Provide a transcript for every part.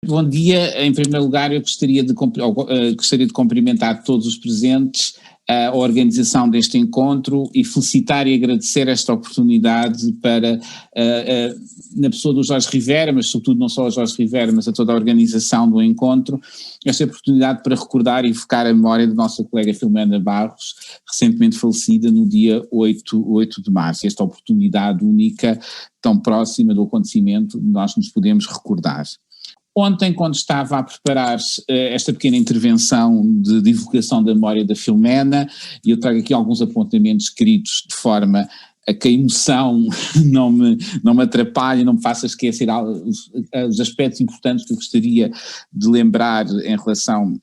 Bom dia. Em primeiro lugar, eu gostaria de cumprimentar todos os presentes, a organização deste encontro e felicitar e agradecer esta oportunidade na pessoa do Jorge Rivera, mas sobretudo não só a Jorge Rivera, mas a toda a organização do encontro, esta oportunidade para recordar e evocar a memória da nossa colega Filomena Barros, recentemente falecida no dia 8 de março. Esta oportunidade única, tão próxima do acontecimento, nós nos podemos recordar. Ontem, quando estava a preparar esta pequena intervenção de divulgação da memória da Filomena, e eu trago aqui alguns apontamentos escritos de forma a que a emoção não me atrapalhe, não me faça esquecer os aspectos importantes que eu gostaria de lembrar em relação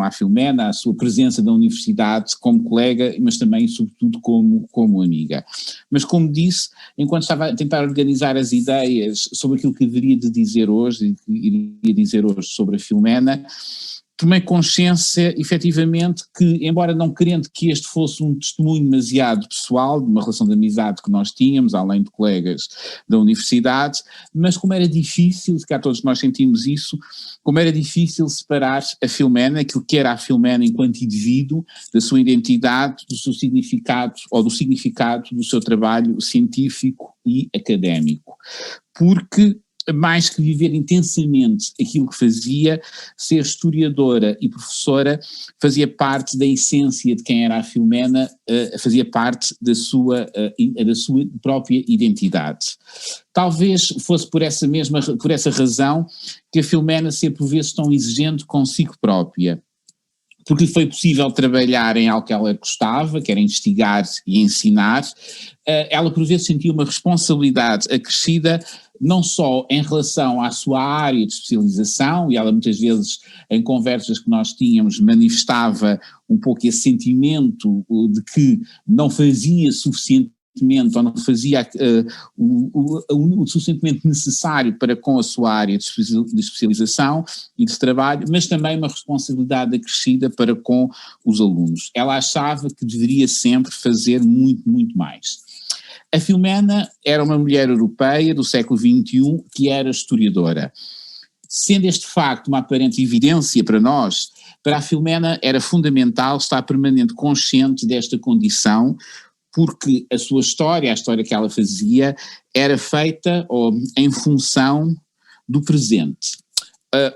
à Filomena, a sua presença na universidade como colega, mas também, sobretudo, como amiga. Mas, como disse, enquanto estava a tentar organizar as ideias sobre aquilo que deveria de dizer hoje, e que iria dizer hoje sobre a Filomena, tomei consciência, efetivamente, que, embora não querendo que este fosse um testemunho demasiado pessoal, de uma relação de amizade que nós tínhamos, além de colegas da universidade, mas como era difícil, se cá todos nós sentimos isso, como era difícil separar a Filomena, aquilo que era a Filomena enquanto indivíduo, da sua identidade, do seu significado, ou do significado do seu trabalho científico e académico. Porque, mais que viver intensamente aquilo que fazia, ser historiadora e professora fazia parte da essência de quem era a Filomena, fazia parte da sua própria identidade. Talvez fosse por essa razão que a Filomena se por vezes tão exigente consigo própria, porque lhe foi possível trabalhar em algo que ela gostava, que era investigar e ensinar. Ela por vezes sentia uma responsabilidade acrescida, não só em relação à sua área de especialização, e ela muitas vezes em conversas que nós tínhamos manifestava um pouco esse sentimento de que não fazia suficientemente ou não fazia o suficientemente necessário para com a sua área de especialização e de trabalho, mas também uma responsabilidade acrescida para com os alunos. Ela achava que deveria sempre fazer muito, muito mais. A Filomena era uma mulher europeia do século XXI que era historiadora. Sendo este facto uma aparente evidência para nós, para a Filomena era fundamental estar permanentemente consciente desta condição, porque a sua história, a história que ela fazia, era feita em função do presente,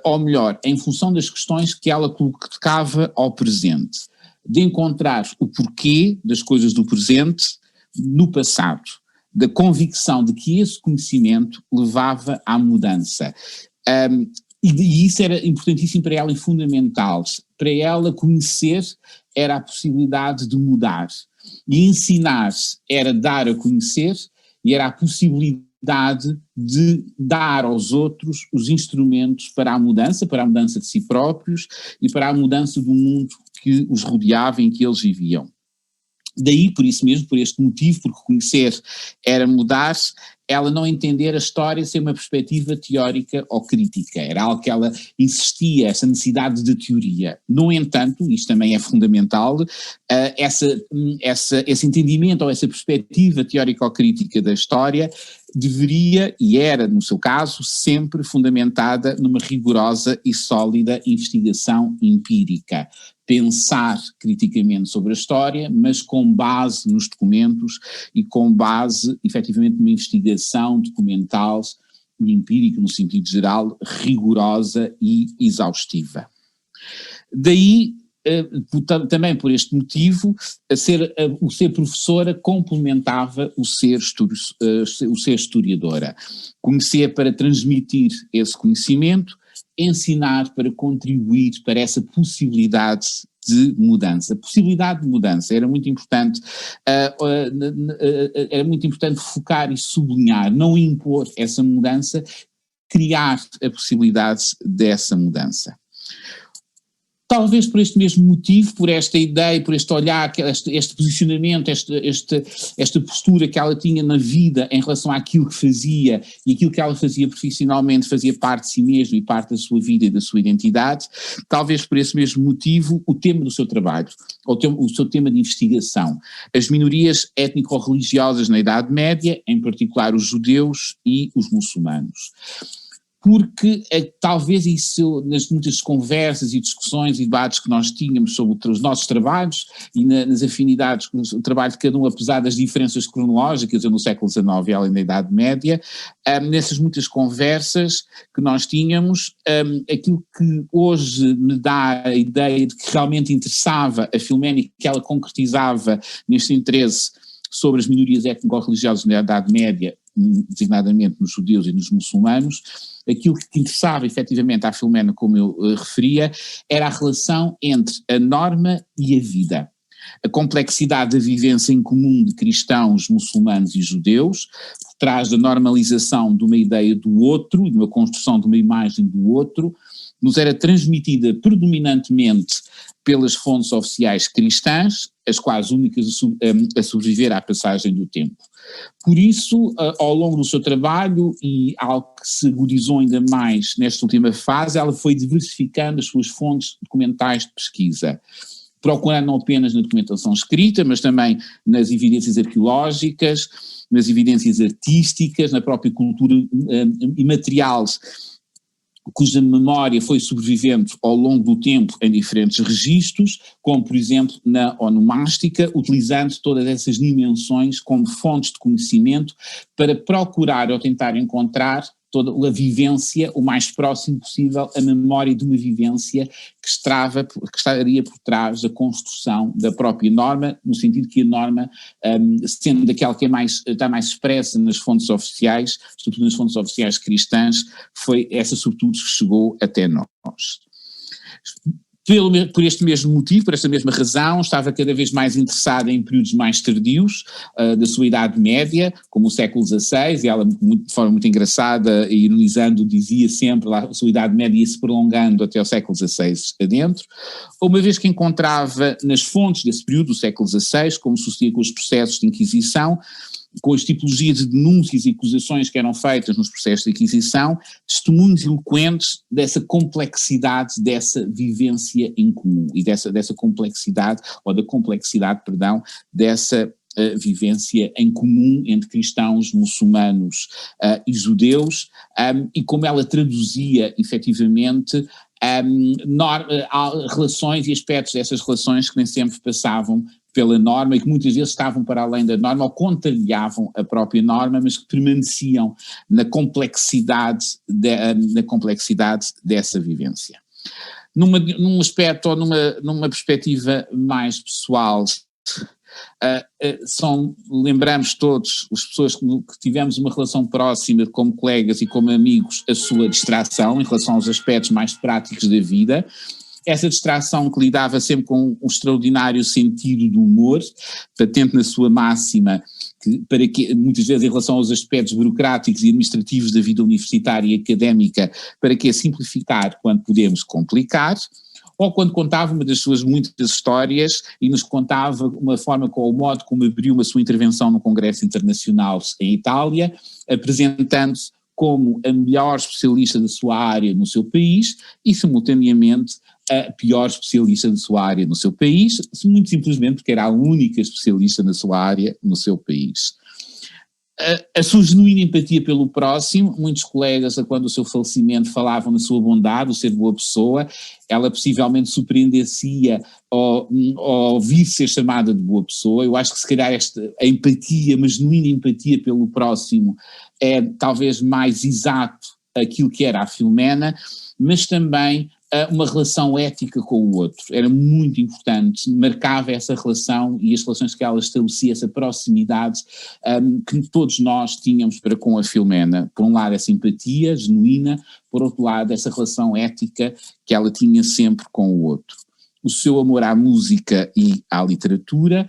ou melhor, em função das questões que ela colocava ao presente, de encontrar o porquê das coisas do presente no passado, da convicção de que esse conhecimento levava à mudança. E isso era importantíssimo para ela e fundamental. Para ela, conhecer era a possibilidade de mudar. E ensinar era dar a conhecer e era a possibilidade de dar aos outros os instrumentos para a mudança de si próprios e para a mudança do mundo que os rodeava e em que eles viviam. Daí, por isso mesmo, por este motivo, porque conhecer era mudar, ela não entender a história sem uma perspectiva teórica ou crítica, era algo que ela insistia, essa necessidade de teoria. No entanto, isto também é fundamental, esse entendimento ou essa perspectiva teórica ou crítica da história deveria, e era no seu caso, sempre fundamentada numa rigorosa e sólida investigação empírica. Pensar criticamente sobre a história, mas com base nos documentos e com base, efetivamente, numa investigação documental e empírica, no sentido geral, rigorosa e exaustiva. Daí, também por este motivo, o ser professora complementava o ser historiadora. Conhecer para transmitir esse conhecimento, ensinar para contribuir para essa possibilidade de mudança. Possibilidade de mudança era muito importante focar e sublinhar, não impor essa mudança, criar a possibilidade dessa mudança. Talvez por este mesmo motivo, por esta ideia, por este olhar, este posicionamento, esta postura que ela tinha na vida em relação àquilo que fazia e aquilo que ela fazia profissionalmente fazia parte de si mesma e parte da sua vida e da sua identidade, talvez por esse mesmo motivo o tema do seu trabalho, ou o seu tema de investigação, as minorias étnico-religiosas na Idade Média, em particular os judeus e os muçulmanos. porque talvez isso, nas muitas conversas e discussões e debates que nós tínhamos sobre os nossos trabalhos e nas afinidades com o trabalho de cada um, apesar das diferenças cronológicas, eu no século XIX e ela na Idade Média, nessas muitas conversas que nós tínhamos, aquilo que hoje me dá a ideia de que realmente interessava a Filménia e que ela concretizava neste interesse sobre as minorias étnico-religiosas na Idade Média, designadamente nos judeus e nos muçulmanos, aquilo que interessava efetivamente à Filomena, como eu referia, era a relação entre a norma e a vida. A complexidade da vivência em comum de cristãos, muçulmanos e judeus, por trás da normalização de uma ideia do outro, de uma construção de uma imagem do outro, nos era transmitida predominantemente pelas fontes oficiais cristãs, as quais únicas a sobreviver à passagem do tempo. Por isso, ao longo do seu trabalho, e algo que se agudizou ainda mais nesta última fase, ela foi diversificando as suas fontes documentais de pesquisa, procurando não apenas na documentação escrita, mas também nas evidências arqueológicas, nas evidências artísticas, na própria cultura imaterial, cuja memória foi sobrevivendo ao longo do tempo em diferentes registros, como por exemplo na onomástica, utilizando todas essas dimensões como fontes de conhecimento para procurar ou tentar encontrar toda a vivência o mais próximo possível, a memória de uma vivência que estaria por trás da construção da própria norma, no sentido que a norma, sendo daquela que está mais expressa nas fontes oficiais, sobretudo nas fontes oficiais cristãs, foi essa sobretudo que chegou até nós. Por este mesmo motivo, por esta mesma razão, estava cada vez mais interessada em períodos mais tardios da sua Idade Média, como o século XVI, e ela de forma muito engraçada e ironizando dizia sempre a sua Idade Média ia se prolongando até o século XVI adentro, uma vez que encontrava nas fontes desse período do século XVI, como sucedia com os processos de Inquisição, com as tipologias de denúncias e acusações que eram feitas nos processos de Inquisição, testemunhos eloquentes dessa complexidade, dessa vivência em comum e dessa complexidade, ou da complexidade, perdão, dessa vivência em comum entre cristãos, muçulmanos e judeus, e como ela traduzia efetivamente relações e aspectos dessas relações que nem sempre passavam pela norma e que muitas vezes estavam para além da norma ou contrariavam a própria norma, mas que permaneciam na complexidade dessa vivência. Num aspecto ou numa perspectiva mais pessoal, lembramos todos, as pessoas que tivemos uma relação próxima como colegas e como amigos, a sua distração em relação aos aspectos mais práticos da vida, essa distração que lidava sempre com um extraordinário sentido do humor, patente na sua máxima, para que muitas vezes em relação aos aspectos burocráticos e administrativos da vida universitária e académica, para que simplificar quando podemos complicar, ou quando contava uma das suas muitas histórias e nos contava uma forma com o modo como abriu uma sua intervenção no Congresso Internacional em Itália, apresentando-se como a melhor especialista da sua área no seu país e simultaneamente a pior especialista da sua área no seu país, muito simplesmente porque era a única especialista na sua área no seu país. A sua genuína empatia pelo próximo, muitos colegas, quando o seu falecimento, falavam na sua bondade, o ser boa pessoa, ela possivelmente surpreender-se-ia ao ouvir ser chamada de boa pessoa. Eu acho que se calhar a empatia, uma genuína empatia pelo próximo é talvez mais exato aquilo que era a Filomena, mas também uma relação ética com o outro, era muito importante, marcava essa relação e as relações que ela estabelecia, essa proximidade que todos nós tínhamos para com a Filomena. Por um lado essa empatia genuína, por outro lado essa relação ética que ela tinha sempre com o outro. O seu amor à música e à literatura,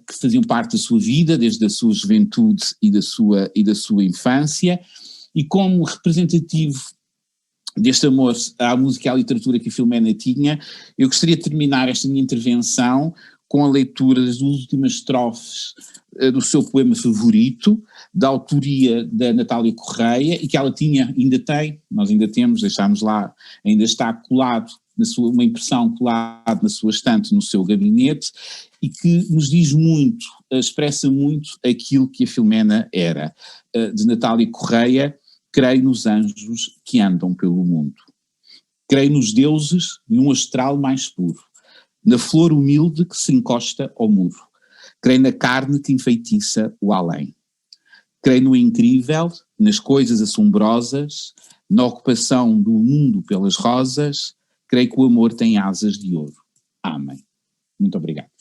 que faziam parte da sua vida, desde a sua juventude e da sua infância, e como representativo deste amor à música e à literatura que a Filomena tinha, eu gostaria de terminar esta minha intervenção com a leitura das últimas estrofes do seu poema favorito, da autoria da Natália Correia, e que ela tinha, ainda tem, nós ainda temos, deixámos lá, ainda está colado, uma impressão colada na sua estante, no seu gabinete, e que nos diz muito, expressa muito aquilo que a Filomena era, de Natália Correia, Creio nos anjos que andam pelo mundo. Creio nos deuses de um astral mais puro, na flor humilde que se encosta ao muro. Creio na carne que enfeitiça o além. Creio no incrível, nas coisas assombrosas, na ocupação do mundo pelas rosas. Creio que o amor tem asas de ouro. Amém. Muito obrigado.